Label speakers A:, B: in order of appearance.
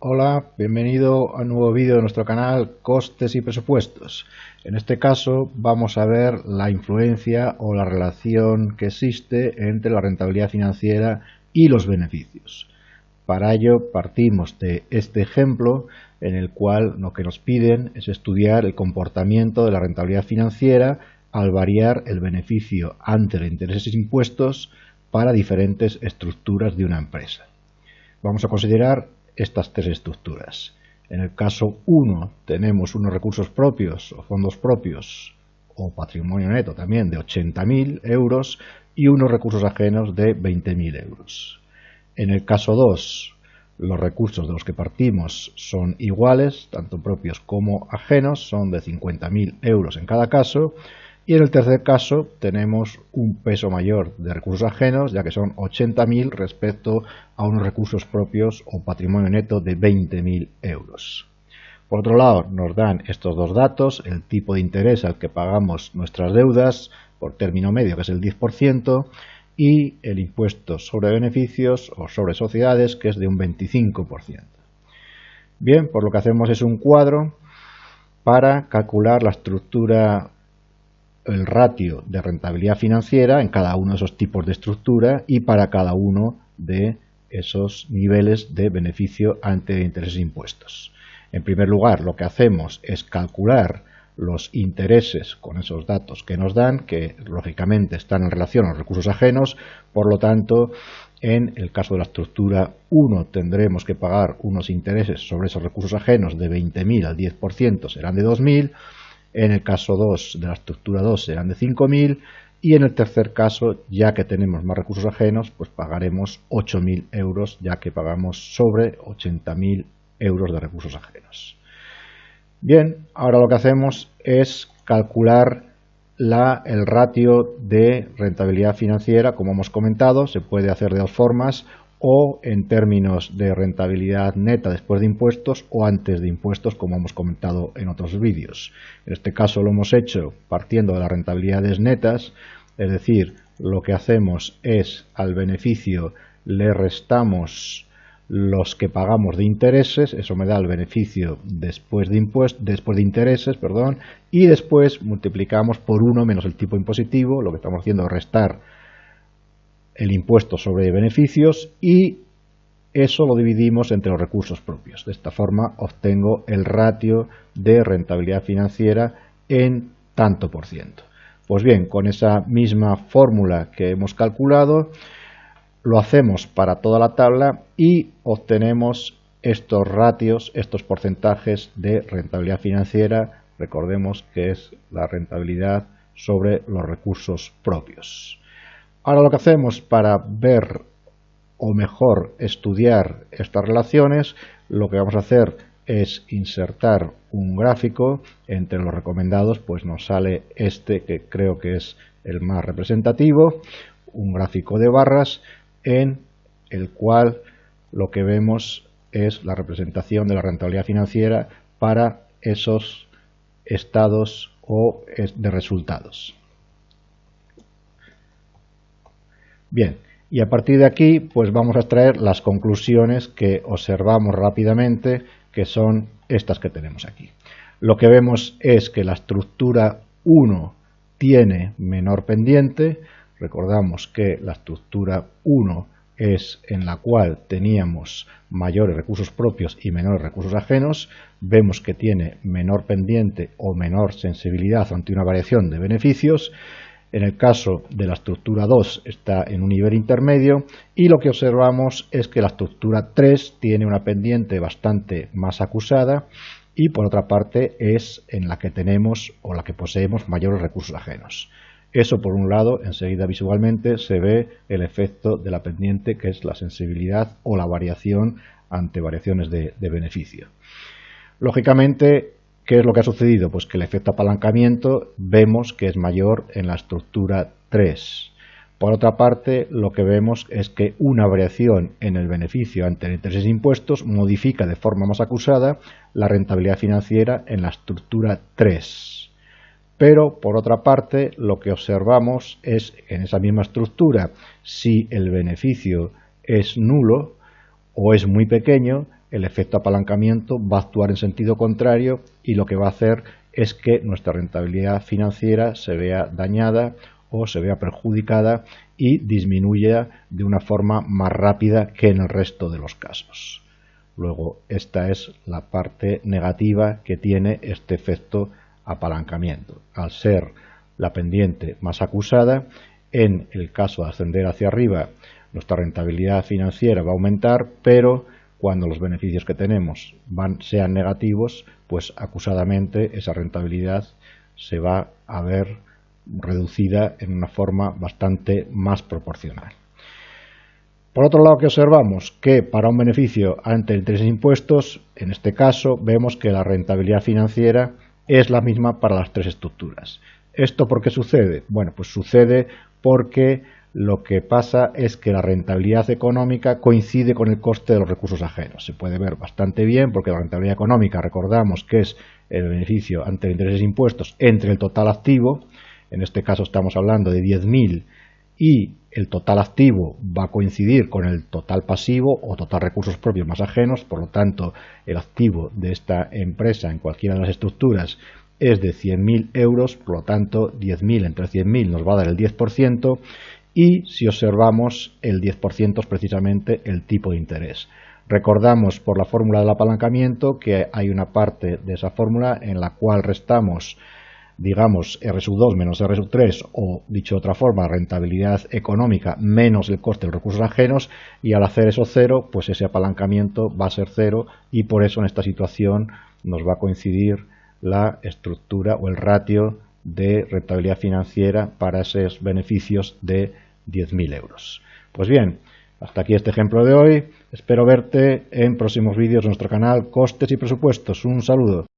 A: Hola, bienvenido a un nuevo vídeo de nuestro canal Costes y Presupuestos. En este caso vamos a ver la influencia o la relación que existe entre la rentabilidad financiera y los beneficios. Para ello partimos de este ejemplo en el cual lo que nos piden es estudiar el comportamiento de la rentabilidad financiera al variar el beneficio antes de intereses e impuestos para diferentes estructuras de una empresa. Vamos a considerar estas tres estructuras. En el caso 1 tenemos unos recursos propios o fondos propios o patrimonio neto también de 80.000 euros y unos recursos ajenos de 20.000 euros. En el caso 2, los recursos de los que partimos son iguales, tanto propios como ajenos, son de 50.000 euros en cada caso. Y en el tercer caso tenemos un peso mayor de recursos ajenos, ya que son 80.000 respecto a unos recursos propios o patrimonio neto de 20.000 euros. Por otro lado, nos dan estos dos datos, el tipo de interés al que pagamos nuestras deudas por término medio, que es el 10%, y el impuesto sobre beneficios o sobre sociedades, que es de un 25%. Bien, pues lo que hacemos es un cuadro para calcular la estructura, el ratio de rentabilidad financiera en cada uno de esos tipos de estructura y para cada uno de esos niveles de beneficio ante intereses e impuestos. En primer lugar, lo que hacemos es calcular los intereses con esos datos que nos dan, que lógicamente están en relación a los recursos ajenos. Por lo tanto, en el caso de la estructura 1 tendremos que pagar unos intereses sobre esos recursos ajenos de 20.000 al 10%, serán de 2.000. En el caso 2 de la estructura 2 serán de 5.000 y en el tercer caso, ya que tenemos más recursos ajenos, pues pagaremos 8.000 euros, ya que pagamos sobre 80.000 euros de recursos ajenos. Bien, ahora lo que hacemos es calcular el ratio de rentabilidad financiera, como hemos comentado. Se puede hacer de dos formas, o en términos de rentabilidad neta después de impuestos o antes de impuestos, como hemos comentado en otros vídeos. En este caso lo hemos hecho partiendo de las rentabilidades netas, es decir, lo que hacemos es al beneficio le restamos los que pagamos de intereses, eso me da el beneficio después de intereses, y después multiplicamos por 1 menos el tipo impositivo. Lo que estamos haciendo es restar el impuesto sobre beneficios y eso lo dividimos entre los recursos propios. De esta forma obtengo el ratio de rentabilidad financiera en tanto por ciento. Pues bien, con esa misma fórmula que hemos calculado, lo hacemos para toda la tabla y obtenemos estos ratios, estos porcentajes de rentabilidad financiera. Recordemos que es la rentabilidad sobre los recursos propios. Ahora lo que hacemos para ver o mejor estudiar estas relaciones, lo que vamos a hacer es insertar un gráfico. Entre los recomendados pues nos sale este, que creo que es el más representativo, un gráfico de barras en el cual lo que vemos es la representación de la rentabilidad financiera para esos estados o de resultados. Bien, y a partir de aquí pues vamos a extraer las conclusiones que observamos rápidamente, que son estas que tenemos aquí. Lo que vemos es que la estructura 1 tiene menor pendiente. Recordamos que la estructura 1 es en la cual teníamos mayores recursos propios y menores recursos ajenos. Vemos que tiene menor pendiente o menor sensibilidad ante una variación de beneficios. En el caso de la estructura 2 está en un nivel intermedio y lo que observamos es que la estructura 3 tiene una pendiente bastante más acusada y por otra parte es en la que tenemos o la que poseemos mayores recursos ajenos. Eso por un lado, enseguida visualmente se ve el efecto de la pendiente, que es la sensibilidad o la variación ante variaciones de beneficio. Lógicamente, ¿qué es lo que ha sucedido? Pues que el efecto apalancamiento vemos que es mayor en la estructura 3. Por otra parte, lo que vemos es que una variación en el beneficio ante intereses e impuestos modifica de forma más acusada la rentabilidad financiera en la estructura 3. Pero, por otra parte, lo que observamos es en esa misma estructura, si el beneficio es nulo o es muy pequeño, el efecto apalancamiento va a actuar en sentido contrario y lo que va a hacer es que nuestra rentabilidad financiera se vea dañada o se vea perjudicada y disminuya de una forma más rápida que en el resto de los casos. Luego, esta es la parte negativa que tiene este efecto apalancamiento. Al ser la pendiente más acusada, en el caso de ascender hacia arriba, nuestra rentabilidad financiera va a aumentar, pero cuando los beneficios que tenemos sean negativos, pues acusadamente esa rentabilidad se va a ver reducida en una forma bastante más proporcional. Por otro lado, ¿qué observamos? Que para un beneficio ante intereses e impuestos, en este caso, vemos que la rentabilidad financiera es la misma para las tres estructuras. ¿Esto por qué sucede? Bueno, pues sucede porque lo que pasa es que la rentabilidad económica coincide con el coste de los recursos ajenos. Se puede ver bastante bien porque la rentabilidad económica, recordamos que es el beneficio ante intereses e impuestos entre el total activo. En este caso estamos hablando de 10.000 y el total activo va a coincidir con el total pasivo o total recursos propios más ajenos. Por lo tanto, el activo de esta empresa en cualquiera de las estructuras es de 100.000 euros, por lo tanto 10.000 entre 100.000 nos va a dar el 10%, y si observamos el 10% es precisamente el tipo de interés. Recordamos por la fórmula del apalancamiento que hay una parte de esa fórmula en la cual restamos, digamos, R2 menos R3, o dicho de otra forma, rentabilidad económica menos el coste de los recursos ajenos, y al hacer eso cero, pues ese apalancamiento va a ser cero, y por eso en esta situación nos va a coincidir la estructura o el ratio de rentabilidad financiera para esos beneficios de 10.000 euros. Pues bien, hasta aquí este ejemplo de hoy. Espero verte en próximos vídeos de nuestro canal Costes y Presupuestos. Un saludo.